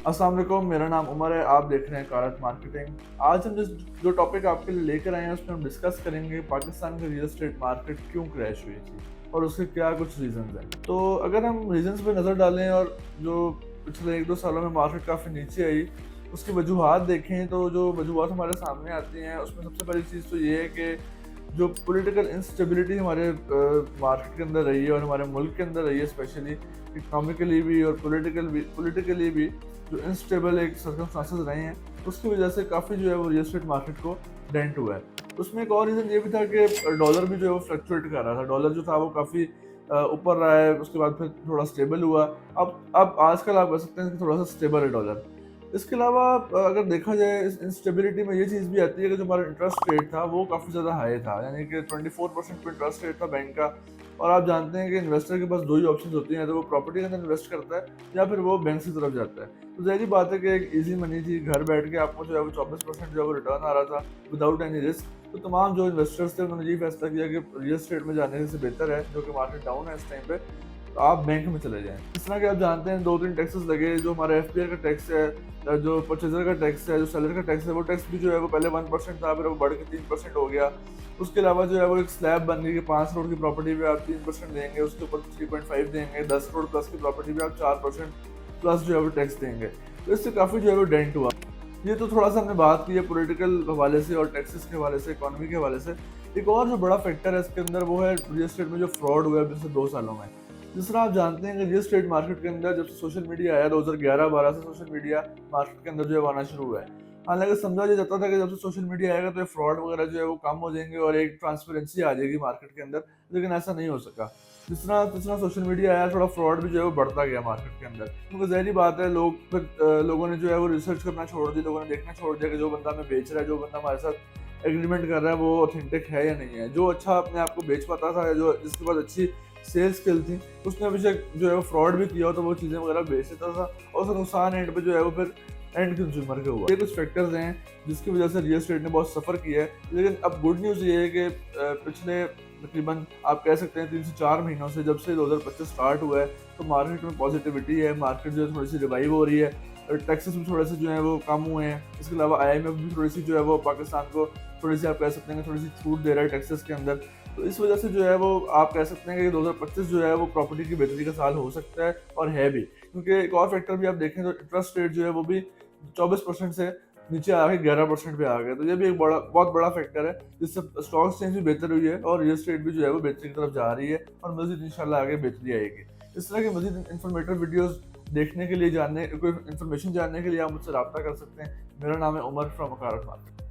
अस्सलाम वालेकुम, मेरा नाम उमर है। आप देख रहे हैं कारत मार्केटिंग। आज हम जो टॉपिक आपके लिए लेकर आए हैं उसमें हम डिस्कस करेंगे पाकिस्तान की रियल एस्टेट मार्केट क्यों क्रैश हुई थी और उसके क्या कुछ रीजंस हैं। तो अगर हम रीजंस पे नज़र डालें और जो पिछले 1-2 सालों में मार्केट काफ़ी नीचे आई उसकी वजूहात देखें, तो जो वजूहात हमारे सामने आती हैं उसमें सबसे बड़ी चीज़ तो ये है कि जो पॉलिटिकल इंस्टेबिलिटी हमारे मार्केट के अंदर रही है और हमारे मुल्क के अंदर रही है, स्पेशली इकोनॉमिकली भी और पॉलिटिकली भी जो इनस्टेबल एक सर्कमस्टांसेस रहे हैं, उसकी वजह से काफ़ी जो है वो रियल एस्टेट मार्केट को डेंट हुआ है। उसमें एक और रीज़न ये भी था कि डॉलर भी जो है वो फ्लक्चुएट कर रहा था। डॉलर जो था वो काफ़ी ऊपर रहा है, उसके बाद फिर थोड़ा स्टेबल हुआ। अब आजकल आप कह सकते हैं कि थोड़ा सा स्टेबल है डॉलर। इसके अलावा अगर देखा जाए इस इंस्टेबिलिटी में ये चीज़ भी आती है कि जो हमारा इंटरेस्ट रेट था वो काफ़ी ज़्यादा हाई था, यानी कि 24% पे इंटरेस्ट रेट था बैंक का। और आप जानते हैं कि इन्वेस्टर के पास दो ही ऑप्शन होती हैं, तो वो प्रॉपर्टी के अंदर इन्वेस्ट करता है या फिर वो बैंक की तरफ जाता है। तो ज़ाहिर बात है कि एक ईजी मनी थी, घर बैठ के आपको जो है वो 24% जो है वो रिटर्न आ रहा था विदाउट एनी रिस्क। तो तमाम जो इन्वेस्टर्स थे उन्होंने ये फैसला किया कि रियल एस्टेट में जाने से बेहतर है, जो कि मार्केट डाउन है इस टाइम पे, तो आप बैंक में चले जाएं। इस तरह के आप जानते हैं 2-3 टैक्सेस लगे। जो हमारा एफपीआई का टैक्स है, जो परचेजर का टैक्स है, जो सेलर का टैक्स है, वो टैक्स भी जो है वो पहले 1% था, फिर वो बढ़ के 3% हो गया। उसके अलावा जो है वो एक स्लैब बन गई कि 5 करोड़ की प्रॉपर्टी पे आप 3% देंगे, उसके ऊपर 3.5 देंगे, 10 करोड़ प्लस की प्रॉपर्टी पे आप 4% प्लस जो है वो टैक्स देंगे। तो इससे काफ़ी जो है वो डेंट हुआ। ये तो थोड़ा सा हमने बात की है पॉलिटिकल हवाले से और टैक्सेस के हवाले से, इकोनॉमी के हवाले से। एक और जो बड़ा फैक्टर है इसके अंदर वो है रियल एस्टेट में जो फ्रॉड हुआ है पिछले 2 सालों में। जिस तरह आप जानते हैं कि रियल एस्टेट मार्केट के अंदर जब से सोशल मीडिया आया 2011-12 से सोशल मीडिया मार्केट के अंदर जो है वो आना शुरू हुआ है। हालाँकि समझा ये जाता था कि जब से सोशल मीडिया आएगा तो ये फ्रॉड वगैरह जो है वो कम हो जाएँगे और एक ट्रांसपेरेंसी आ जाएगी मार्केट के अंदर, लेकिन ऐसा नहीं हो सका। जिस तरह सोशल मीडिया आया, थोड़ा फ्रॉड भी जो है वो बढ़ता गया मार्केट के अंदर। क्योंकि ज़ाहिर-सी बात है, लोगों ने जो है वो रिसर्च करना छोड़ दी, लोगों ने देखना छोड़ दिया कि जो बंदा हमें बेच रहा है, जो बंदा हमारे साथ एग्रीमेंट कर रहा है, वो ऑथेंटिक है या नहीं है। जो अच्छा अपने आप को बेच पाता था या जो जिसके पास अच्छी सेल्स स्किल थी, उसने बेशक जो है वो फ्रॉड भी किया हो तो वो चीज़ें वगैरह बेच देता था और उसका नुकसान एंड पे जो है वो फिर एंड कंज्यूमर के हुआ। ये कुछ फैक्टर्स हैं जिसकी वजह से रियल एस्टेट ने बहुत सफ़र किया है। लेकिन अब गुड न्यूज़ ये है कि पिछले तकरीबन आप कह सकते हैं 3 से 4 महीनों से, जब से 2025 स्टार्ट हुआ है, तो मार्केट में पॉजिटिविटी है। मार्केट जो है थोड़ी सी रिवाइव हो रही है और टैक्सेस भी थोड़े से जो है वो कम हुए हैं। इसके अलावा आईएमएफ भी थोड़ी सी जो है वो पाकिस्तान को थोड़ी सी आप कह सकते हैं कि थोड़ी सी छूट दे रहा है टैक्सेस के अंदर। तो इस वजह से जो है वो आप कह सकते हैं कि 2025 जो है वो प्रॉपर्टी की बेहतरी का साल हो सकता है और है भी। क्योंकि एक और फैक्टर भी आप देखें तो इंटरेस्ट रेट जो है वो भी 24% से नीचे आके 11% पे आ गया। तो ये भी एक बहुत बड़ा फैक्टर है जिससे स्टॉक एक्सचेंज भी बेहतर हुई है और रियल एस्टेट भी जो है वो बेहतरी की तरफ जा रही है और मज़ीद इंशाल्लाह आगे बेहतरी आएगी। इस तरह के मज़ीद इन्फॉर्मेटिव वीडियोज़ देखने के लिए, जानने कोई इन्फॉर्मेशन जानने के लिए आप मुझसे रब्ता कर सकते हैं। मेरा नाम है उमर फ्रॉम वकालत मार्केट।